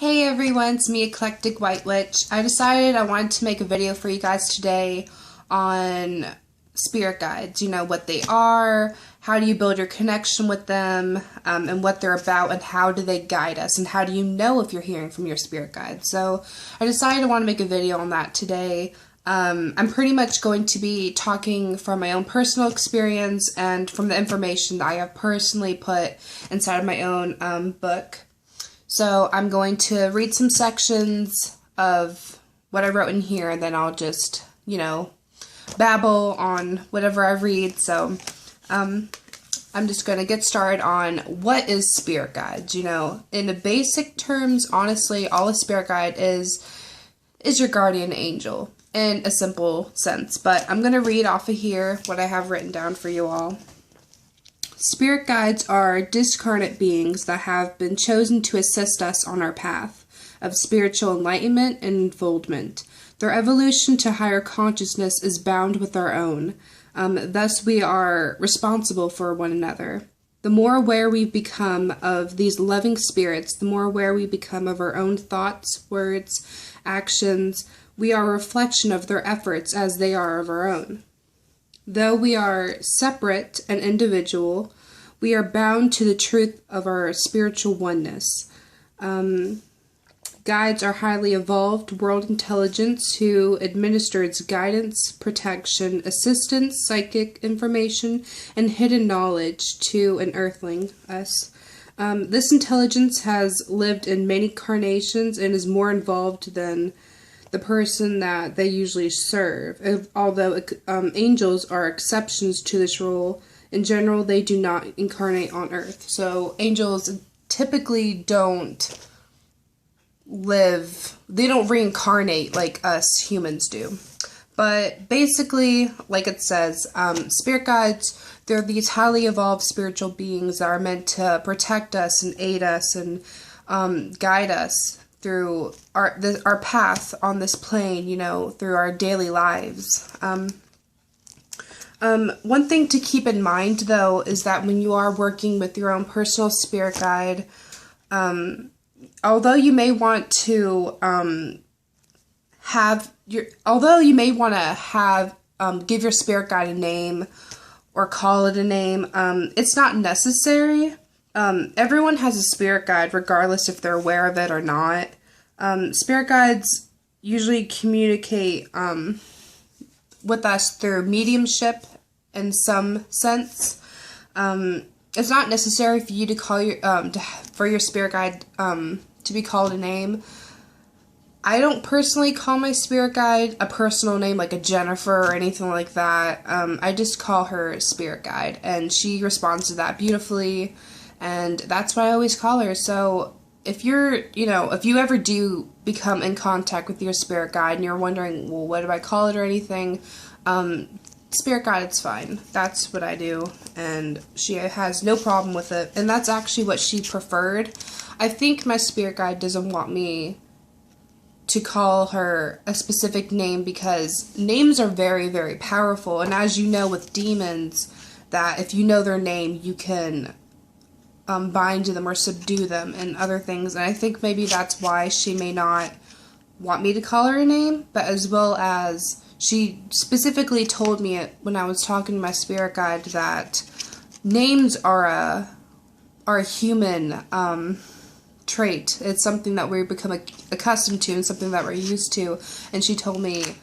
Hey everyone, it's me, Eclectic White Witch. I decided I wanted to make a video for you guys today on spirit guides. You know, what they are, how do you build your connection with them, and what they're about, and how do they guide us, and how do you know if you're hearing from your spirit guides. So I decided I want to make a video on that today. I'm pretty much going to be talking from my own personal experience and from the information that I have personally put inside of my own book. So I'm going to read some sections of what I wrote in here, and then I'll just, babble on whatever I read. So I'm just going to get started on what is spirit guides. In the basic terms, honestly, all a spirit guide is your guardian angel in a simple sense. But I'm going to read off of here what I have written down for you all. Spirit guides are discarnate beings that have been chosen to assist us on our path of spiritual enlightenment and unfoldment. Their evolution to higher consciousness is bound with our own. Thus, we are responsible for one another. The more aware we become of these loving spirits, the more aware we become of our own thoughts, words, actions. We are a reflection of their efforts as they are of our own. Though we are separate and individual, we are bound to the truth of our spiritual oneness. Guides are highly evolved world intelligence who administer its guidance, protection, assistance, psychic information, and hidden knowledge to an earthling, us. This intelligence has lived in many incarnations and is more involved than the person that they usually serve. Although angels are exceptions to this rule, in general they do not incarnate on Earth. So angels typically don't reincarnate like us humans do. But basically, like it says, spirit guides, they're these highly evolved spiritual beings that are meant to protect us and aid us and guide us through our path on this plane, through our daily lives. One thing to keep in mind, though, is that when you are working with your own personal spirit guide, although you may want to give your spirit guide a name or call it a name, it's not necessary. Everyone has a spirit guide, regardless if they're aware of it or not. Spirit guides usually communicate with us through mediumship in some sense. It's not necessary for you to call for your spirit guide to be called a name. I don't personally call my spirit guide a personal name like a Jennifer or anything like that. I just call her spirit guide, and she responds to that beautifully. And that's what I always call her. So if if you ever do become in contact with your spirit guide and you're wondering, well, what do I call it or anything, spirit guide, it's fine. That's what I do. And she has no problem with it. And that's actually what she preferred. I think my spirit guide doesn't want me to call her a specific name because names are very, very powerful. And as you know with demons, that if you know their name, you can bind to them or subdue them and other things. And I think maybe that's why she may not want me to call her a name, but as well as she specifically told me it when I was talking to my spirit guide that names are a human trait. It's something that we become accustomed to and something that we're used to. And she told me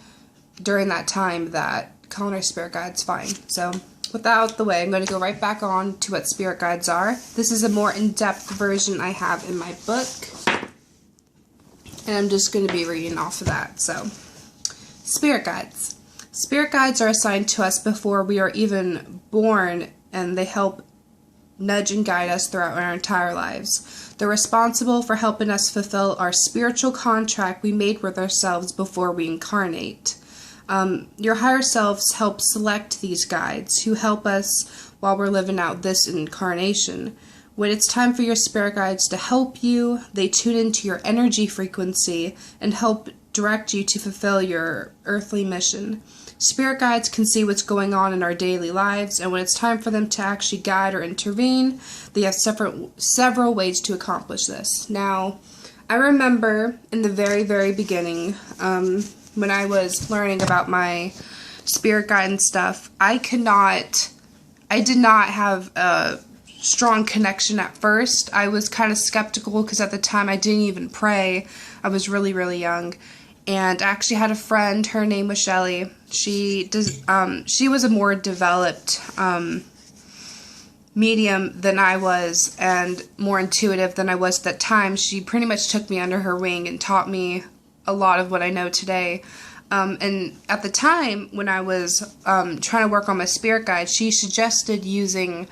during that time that calling her spirit guide's fine. So with that out the way, I'm going to go right back on to what spirit guides are. This is a more in-depth version I have in my book, and I'm just going to be reading off of that. So, spirit guides. Spirit guides are assigned to us before we are even born, and they help nudge and guide us throughout our entire lives. They're responsible for helping us fulfill our spiritual contract we made with ourselves before we incarnate. Your higher selves help select these guides who help us while we're living out this incarnation. When it's time for your spirit guides to help you, they tune into your energy frequency and help direct you to fulfill your earthly mission. Spirit guides can see what's going on in our daily lives, and when it's time for them to actually guide or intervene, they have several ways to accomplish this. Now, I remember in the very, very beginning, when I was learning about my spirit guide and stuff, I did not have a strong connection at first. I was kind of skeptical because at the time I didn't even pray. I was really, really young. And I actually had a friend, her name was Shelly. She was a more developed medium than I was and more intuitive than I was at that time. She pretty much took me under her wing and taught me a lot of what I know today. And at the time when I was trying to work on my spirit guide, she suggested using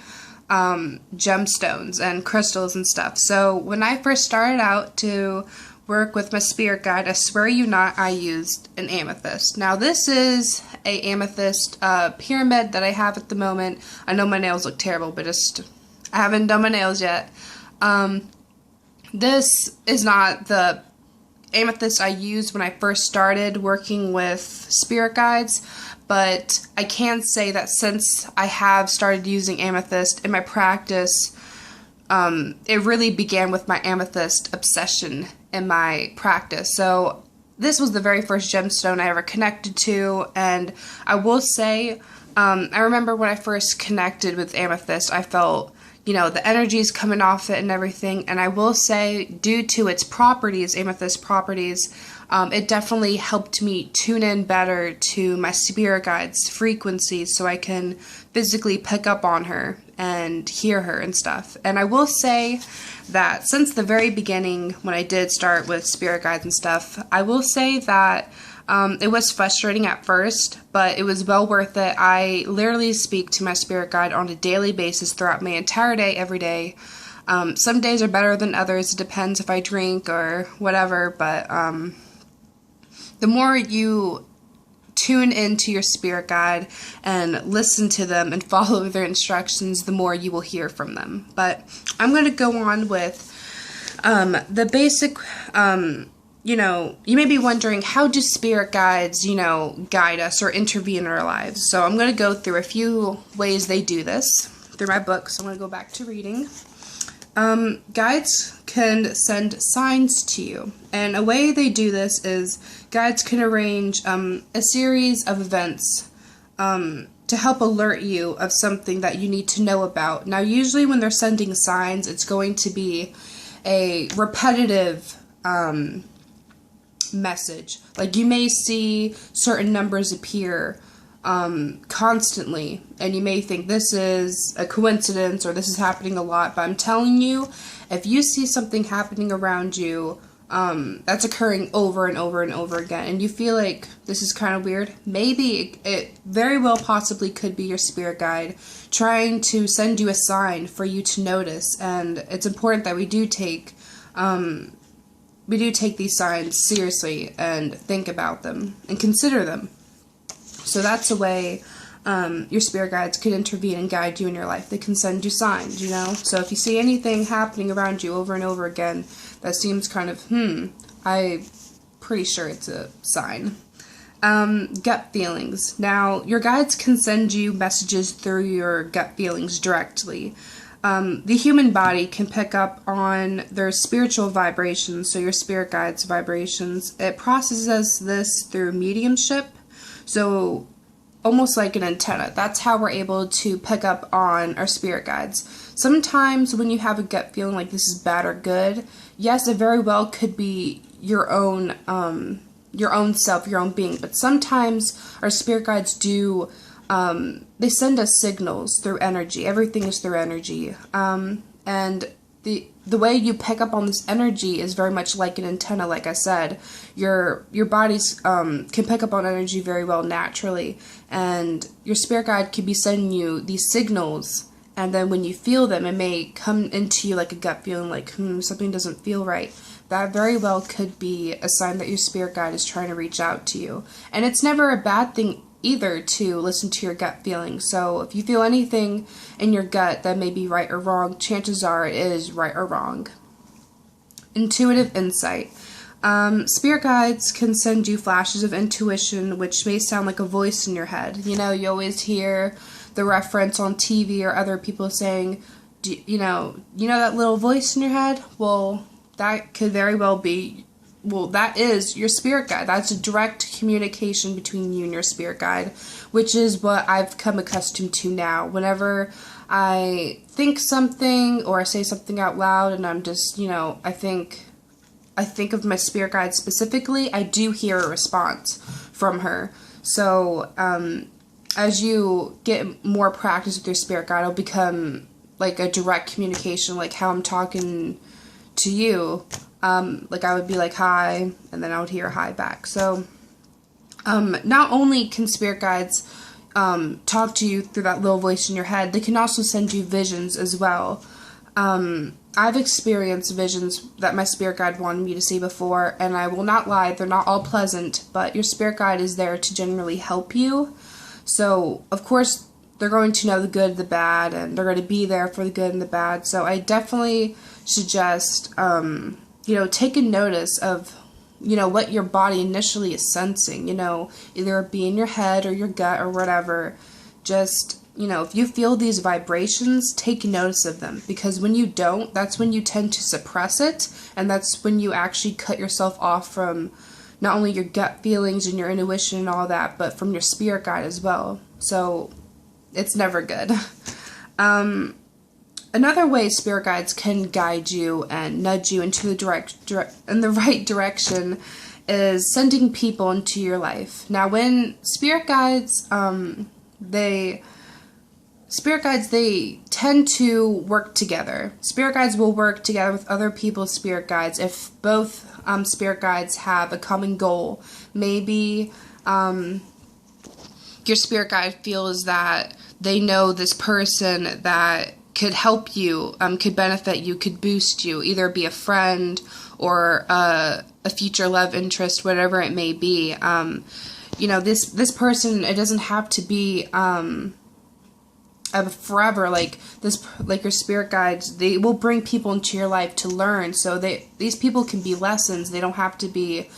gemstones and crystals and stuff. So when I first started out to work with my spirit guide, I swear you not, I used an amethyst. Now this is a amethyst pyramid that I have at the moment. I know my nails look terrible, but I haven't done my nails yet. This is not the amethyst I used when I first started working with spirit guides, but I can say that since I have started using amethyst in my practice, it really began with my amethyst obsession in my practice. So this was the very first gemstone I ever connected to, and I will say, I remember when I first connected with amethyst, I felt, the energies coming off it and everything, and I will say, due to its properties, amethyst properties, it definitely helped me tune in better to my spirit guide's frequencies so I can physically pick up on her and hear her and stuff. And I will say that since the very beginning, when I did start with spirit guides and stuff, I will say that it was frustrating at first, but it was well worth it. I literally speak to my spirit guide on a daily basis throughout my entire day, every day. Some days are better than others. It depends if I drink or whatever, but the more you tune into your spirit guide and listen to them and follow their instructions, the more you will hear from them. But I'm going to go on with the basic, you may be wondering, how do spirit guides, guide us or intervene in our lives? So I'm going to go through a few ways they do this through my book. So I'm going to go back to reading. Guides can send signs to you, and a way they do this is guides can arrange a series of events to help alert you of something that you need to know about. Now, usually when they're sending signs, it's going to be a repetitive message. Like, you may see certain numbers appear constantly, and you may think this is a coincidence or this is happening a lot, but I'm telling you, if you see something happening around you that's occurring over and over and over again, and you feel like this is kind of weird, maybe it very well possibly could be your spirit guide trying to send you a sign for you to notice. And it's important that we do take these signs seriously and think about them and consider them. So that's a way your spirit guides could intervene and guide you in your life. They can send you signs, So if you see anything happening around you over and over again that seems kind of, I'm pretty sure it's a sign. Gut feelings. Now, your guides can send you messages through your gut feelings directly. The human body can pick up on their spiritual vibrations, so your spirit guide's vibrations. It processes this through mediumship. So almost like an antenna. That's how we're able to pick up on our spirit guides. Sometimes when you have a gut feeling like this is bad or good, yes, it very well could be your own self, your own being. But sometimes our spirit guides do, they send us signals through energy. Everything is through energy. And the way you pick up on this energy is very much like an antenna, like I said. Your bodies can pick up on energy very well naturally, and your spirit guide could be sending you these signals, and then when you feel them, it may come into you like a gut feeling, like, something doesn't feel right. That very well could be a sign that your spirit guide is trying to reach out to you. And it's never a bad thing either to listen to your gut feeling. So if you feel anything in your gut that may be right or wrong, chances are it is right or wrong. Intuitive insight. Spirit guides can send you flashes of intuition, which may sound like a voice in your head. You always hear the reference on TV or other people saying, you know that little voice in your head? Well, that could very well be, well, that is your spirit guide. That's a direct communication between you and your spirit guide, which is what I've come accustomed to now. Whenever I think something or I say something out loud and I'm just, I think of my spirit guide specifically, I do hear a response from her. So, as you get more practice with your spirit guide, it'll become like a direct communication, like how I'm talking to you. Like I would be like, hi, and then I would hear a hi back. So, not only can spirit guides talk to you through that little voice in your head, they can also send you visions as well. I've experienced visions that my spirit guide wanted me to see before, and I will not lie, they're not all pleasant, but your spirit guide is there to generally help you. So, of course, they're going to know the good, the bad, and they're going to be there for the good and the bad. So I definitely suggest, take a notice of, what your body initially is sensing, either it be in your head or your gut or whatever. Just, if you feel these vibrations, take notice of them, because when you don't, that's when you tend to suppress it, and that's when you actually cut yourself off from not only your gut feelings and your intuition and all that, but from your spirit guide as well. So it's never good. Another way spirit guides can guide you and nudge you into the right direction is sending people into your life. Now, when spirit guides, they tend to work together. Spirit guides will work together with other people's spirit guides if both spirit guides have a common goal. Maybe your spirit guide feels that they know this person that could help you, could benefit you, could boost you, either be a friend or a future love interest, whatever it may be. This person, it doesn't have to be forever. Like your spirit guides, they will bring people into your life to learn. So these people can be lessons. They don't have to be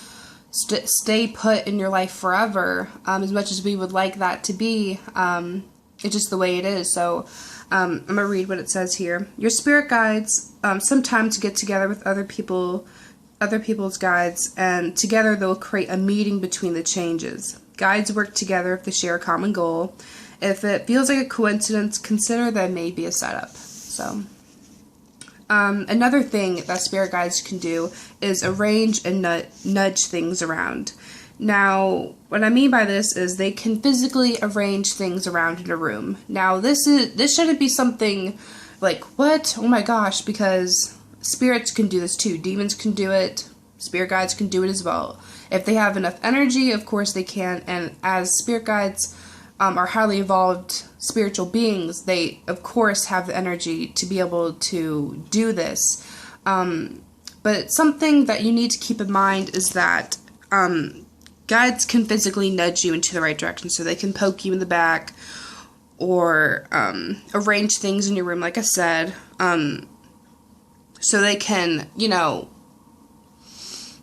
stay put in your life forever. As much as we would like that to be, it's just the way it is. So I'm going to read what it says here. Your spirit guides sometimes get together with other people's guides, and together they'll create a meeting between the changes. Guides work together if they share a common goal. If it feels like a coincidence, consider that it may be a setup. So, another thing that spirit guides can do is arrange and nudge things around. Now, what I mean by this is they can physically arrange things around in a room. Now, this shouldn't be something like, what? Oh my gosh, because spirits can do this too. Demons can do it. Spirit guides can do it as well. If they have enough energy, of course they can. And as spirit guides are highly evolved spiritual beings, they, of course, have the energy to be able to do this. But something that you need to keep in mind is that guides can physically nudge you into the right direction, so they can poke you in the back or arrange things in your room, like I said, so they can,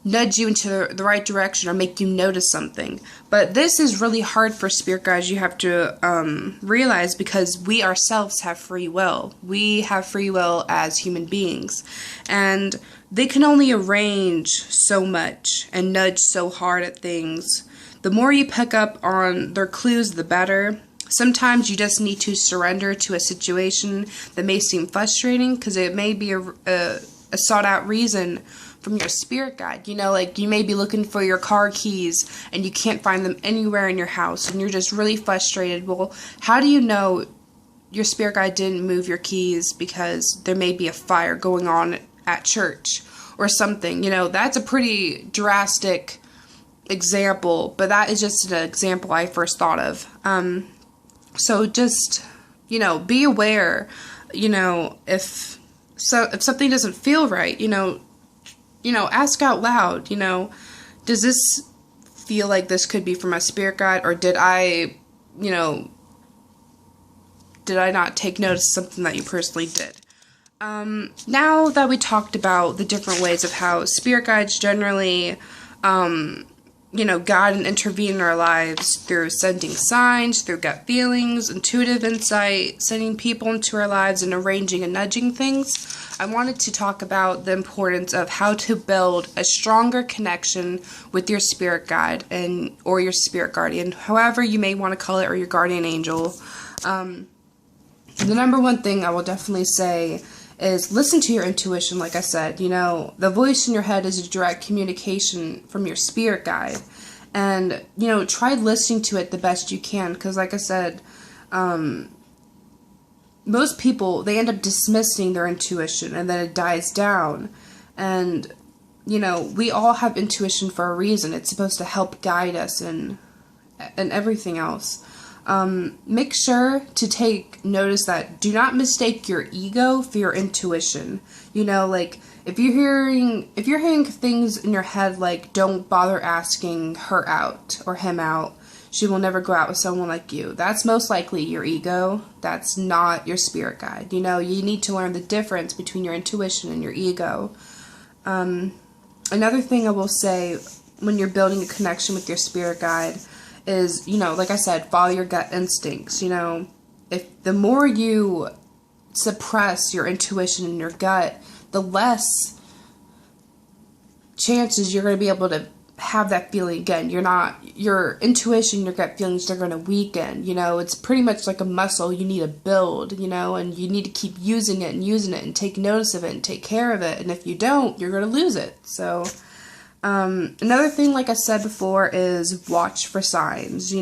nudge you into the right direction or make you notice something. But this is really hard for spirit guides, you have to realize, because we ourselves have free will. We have free will as human beings, and they can only arrange so much and nudge so hard at things. The more you pick up on their clues, the better. Sometimes you just need to surrender to a situation that may seem frustrating, because it may be a sought-out reason from your spirit guide. Like you may be looking for your car keys and you can't find them anywhere in your house and you're just really frustrated. Well, how do you know your spirit guide didn't move your keys because there may be a fire going on at church or something? That's a pretty drastic example, but that is just an example I first thought of. So just, be aware, if something doesn't feel right, ask out loud, does this feel like this could be from my spirit guide, or did I not take notice of something that you personally did? Now that we talked about the different ways of how spirit guides generally, guide and intervene in our lives through sending signs, through gut feelings, intuitive insight, sending people into our lives, and arranging and nudging things, I wanted to talk about the importance of how to build a stronger connection with your spirit guide or your spirit guardian, however you may want to call it, or your guardian angel. The number one thing I will definitely say is listen to your intuition. Like I said, the voice in your head is a direct communication from your spirit guide. And, try listening to it the best you can. Because like I said, most people, they end up dismissing their intuition and then it dies down. And, we all have intuition for a reason. It's supposed to help guide us and everything else. Make sure to take notice that do not mistake your ego for your intuition. If you're hearing things in your head like, don't bother asking her out or him out, she will never go out with someone like you. That's most likely your ego. That's not your spirit guide. You need to learn the difference between your intuition and your ego. Another thing I will say when you're building a connection with your spirit guide is, like I said, follow your gut instincts. If the more you suppress your intuition and your gut, the less chances you're going to be able to have that feeling again. Your intuition, your gut feelings, they're going to weaken. It's pretty much like a muscle you need to build, and you need to keep using it and take notice of it and take care of it. And if you don't, you're going to lose it. So, another thing, like I said before, is watch for signs.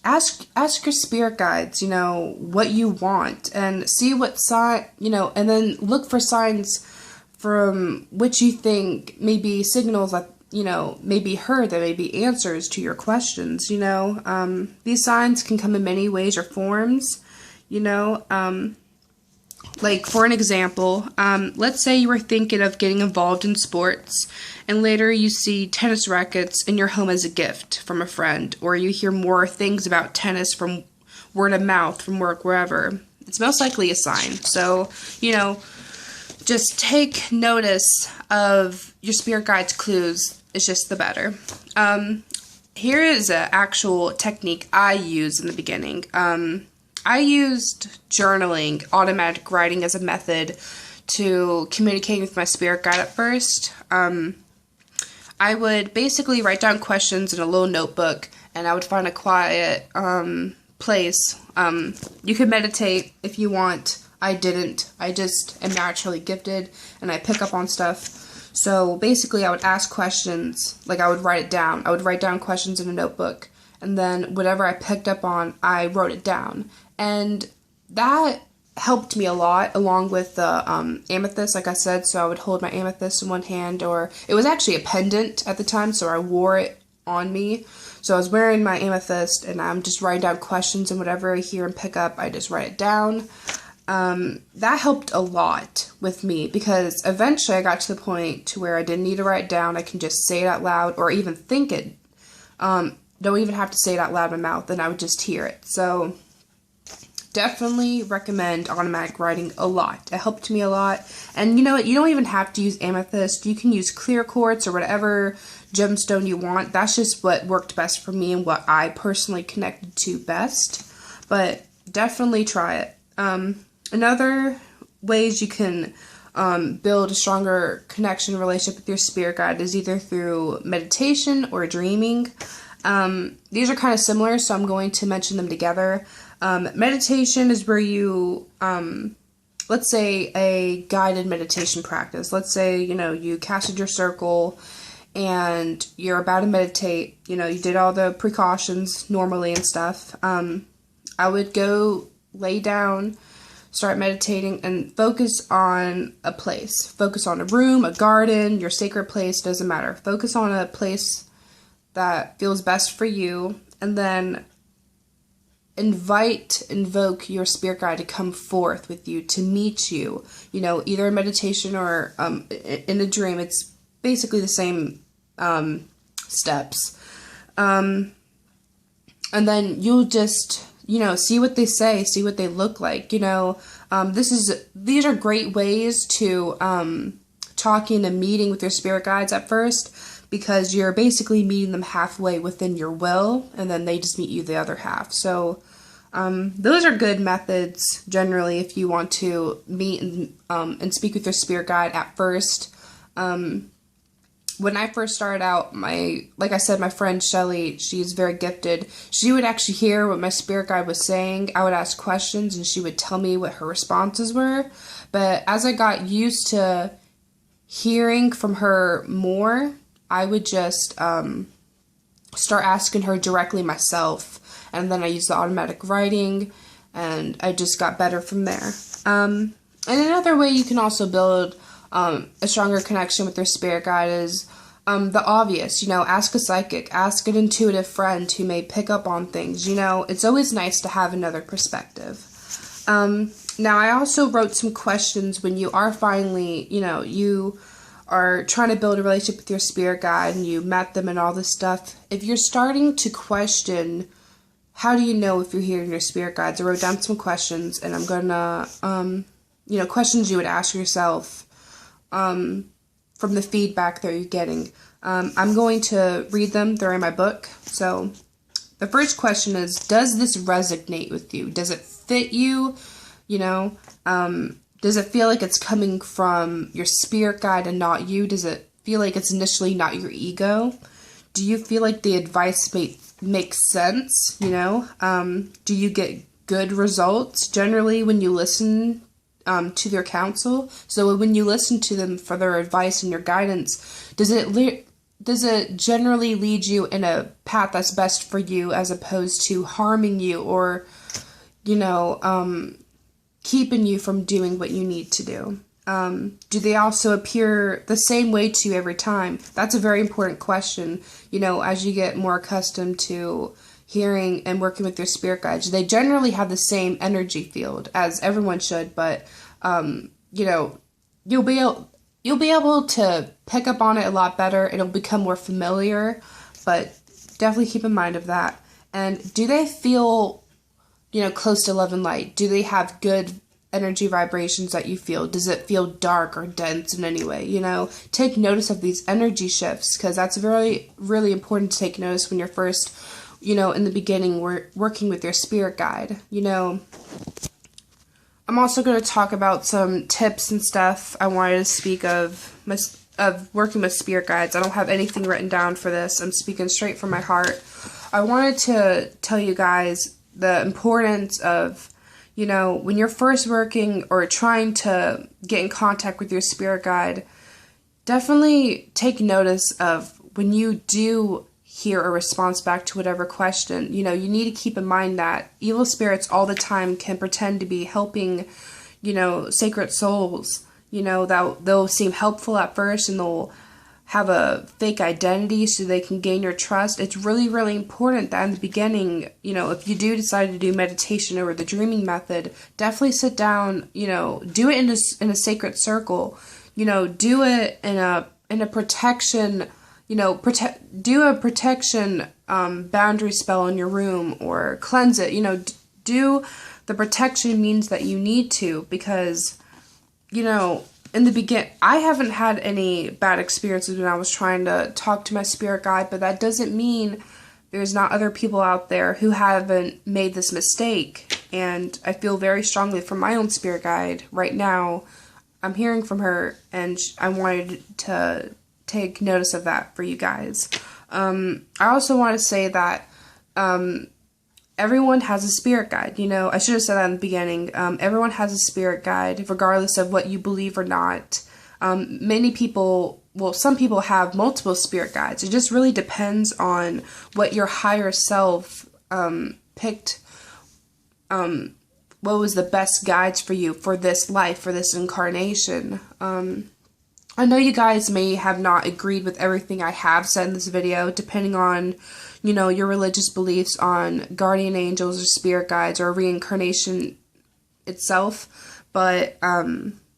Ask your spirit guides, what you want, and see what sign, and then look for signs from which you think may be signals that, may be heard, that may be answers to your questions. These signs can come in many ways or forms. Like, for an example, let's say you were thinking of getting involved in sports, and later you see tennis rackets in your home as a gift from a friend, or you hear more things about tennis from word of mouth, from work, wherever. It's most likely a sign. So, just take notice of your spirit guide's clues. It's just the better. Here is an actual technique I used in the beginning. I used journaling, automatic writing as a method to communicating with my spirit guide at first. I would basically write down questions in a little notebook, and I would find a quiet place. You could meditate if you want. I didn't. I just am naturally gifted, and I pick up on stuff. So basically, I would ask questions, like I would write it down. I would write down questions in a notebook, and then whatever I picked up on, I wrote it down. And that helped me a lot, along with the amethyst, like I said. So I would hold my amethyst in one hand, or it was actually a pendant at the time, so I wore it on me. So I was wearing my amethyst, and I'm just writing down questions, and whatever I hear and pick up, I just write it down. That helped a lot with me, because eventually I got to the point to where I didn't need to write it down. I can just say it out loud, or even think it. Don't even have to say it out loud in my mouth, and I would just hear it. So definitely recommend automatic writing a lot. It helped me a lot. And you know what? You don't even have to use amethyst. You can use clear quartz or whatever gemstone you want. That's just what worked best for me and what I personally connected to best. But definitely try it. Another ways you can build a stronger connection, relationship with your spirit guide is either through meditation or dreaming. These are kind of similar, so I'm going to mention them together. Meditation is where you, let's say a guided meditation practice. Let's say, you casted your circle and you're about to meditate. You did all the precautions normally and stuff. I would go lay down, start meditating, and focus on a place. Focus on a room, a garden, your sacred place, doesn't matter. Focus on a place that feels best for you, and then invoke your spirit guide to come forth with you, to meet you, either in meditation or in a dream. It's basically the same steps. And then you'll just, see what they say, see what they look like. These are great ways to talking and meeting with your spirit guides at first, because you're basically meeting them halfway within your will, and then they just meet you the other half. So those are good methods generally if you want to meet and speak with your spirit guide at first. When I first started out, like I said, my friend Shelly, she's very gifted. She would actually hear what my spirit guide was saying. I would ask questions and she would tell me what her responses were. But as I got used to hearing from her more, I would just start asking her directly myself. And then I used the automatic writing, and I just got better from there. And another way you can also build a stronger connection with your spirit guide is the obvious. Ask a psychic, ask an intuitive friend who may pick up on things. It's always nice to have another perspective. Now, I also wrote some questions when you are finally, you are trying to build a relationship with your spirit guide and you met them and all this stuff. If you're starting to question, how do you know if you're hearing your spirit guides? I wrote down some questions, and I'm gonna, questions you would ask yourself from the feedback that you're getting. I'm going to read them. They're in my book. So the first question is, does this resonate with you? Does it fit you? Does it feel like it's coming from your spirit guide and not you? Does it feel like it's initially not your ego? Do you feel like the advice makes sense? Do you get good results generally when you listen to their counsel? So when you listen to them for their advice and your guidance, does it generally lead you in a path that's best for you as opposed to harming you or, keeping you from doing what you need to do? Do they also appear the same way to you every time? That's a very important question. As you get more accustomed to hearing and working with your spirit guides, they generally have the same energy field, as everyone should, but you'll be able to pick up on it a lot better. It'll become more familiar, but definitely keep in mind of that. And do they feel close to love and light? Do they have good energy vibrations that you feel? Does it feel dark or dense in any way? Take notice of these energy shifts, because that's very, really important to take notice when you're first, in the beginning, working with your spirit guide. I'm also going to talk about some tips and stuff I wanted to speak of working with spirit guides. I don't have anything written down for this. I'm speaking straight from my heart. I wanted to tell you guys the importance of, when you're first working or trying to get in contact with your spirit guide, definitely take notice of when you do hear a response back to whatever question. You need to keep in mind that evil spirits all the time can pretend to be helping, sacred souls. They'll seem helpful at first, and they'll have a fake identity so they can gain your trust. It's really, really important that in the beginning, if you do decide to do meditation or the dreaming method, definitely sit down, do it in a sacred circle, do it in a protection, do a protection boundary spell in your room, or cleanse it. Do the protection means that you need to, because in the beginning, I haven't had any bad experiences when I was trying to talk to my spirit guide, but that doesn't mean there's not other people out there who haven't made this mistake. And I feel very strongly from my own spirit guide right now. I'm hearing from her, and I wanted to take notice of that for you guys. I also want to say that everyone has a spirit guide. I should have said that in the beginning. Everyone has a spirit guide, regardless of what you believe or not. Some people have multiple spirit guides. It just really depends on what your higher self picked, what was the best guides for you for this life, for this incarnation. I know you guys may have not agreed with everything I have said in this video, depending on your religious beliefs on guardian angels or spirit guides or reincarnation itself. But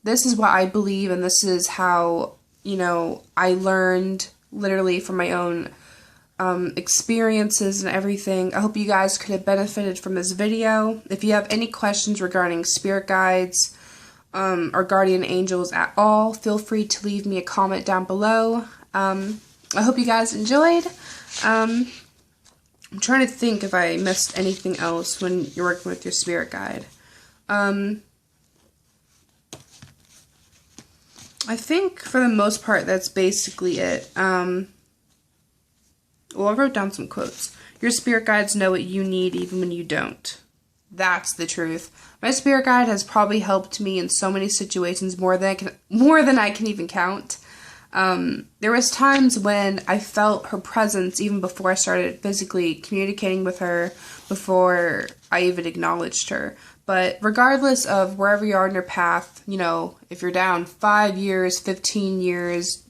this is what I believe, and this is how, I learned literally from my own experiences and everything. I hope you guys could have benefited from this video. If you have any questions regarding spirit guides, or guardian angels at all, feel free to leave me a comment down below. I hope you guys enjoyed. I'm trying to think if I missed anything else when you're working with your spirit guide. I think for the most part that's basically it. Well, I wrote down some quotes. Your spirit guides know what you need even when you don't. That's the truth. My spirit guide has probably helped me in so many situations, more than I can even count. There was times when I felt her presence even before I started physically communicating with her, before I even acknowledged her. But regardless of wherever you are in your path, you know, if you're down 5 years, 15 years,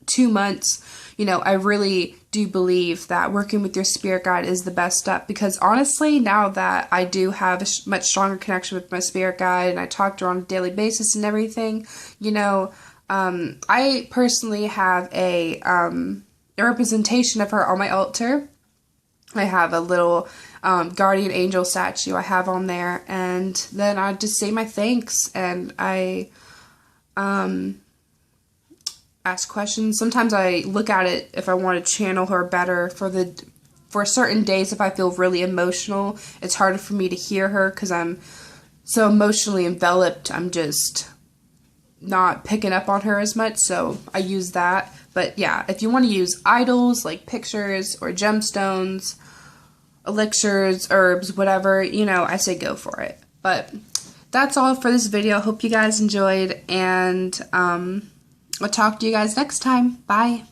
2 months, you know, I really do believe that working with your spirit guide is the best step, because honestly, now that I do have a much stronger connection with my spirit guide and I talk to her on a daily basis and everything, you know, I personally have a representation of her on my altar. I have a little guardian angel statue I have on there, and then I just say my thanks, and I ask questions. Sometimes I look at it if I want to channel her better for certain days. If I feel really emotional, it's harder for me to hear her because I'm so emotionally enveloped. I'm just not picking up on her as much, so I use that. But yeah, if you want to use idols like pictures or gemstones, elixirs, herbs, whatever, you know, I say go for it. But that's all for this video. Hope you guys enjoyed, and I'll talk to you guys next time. Bye.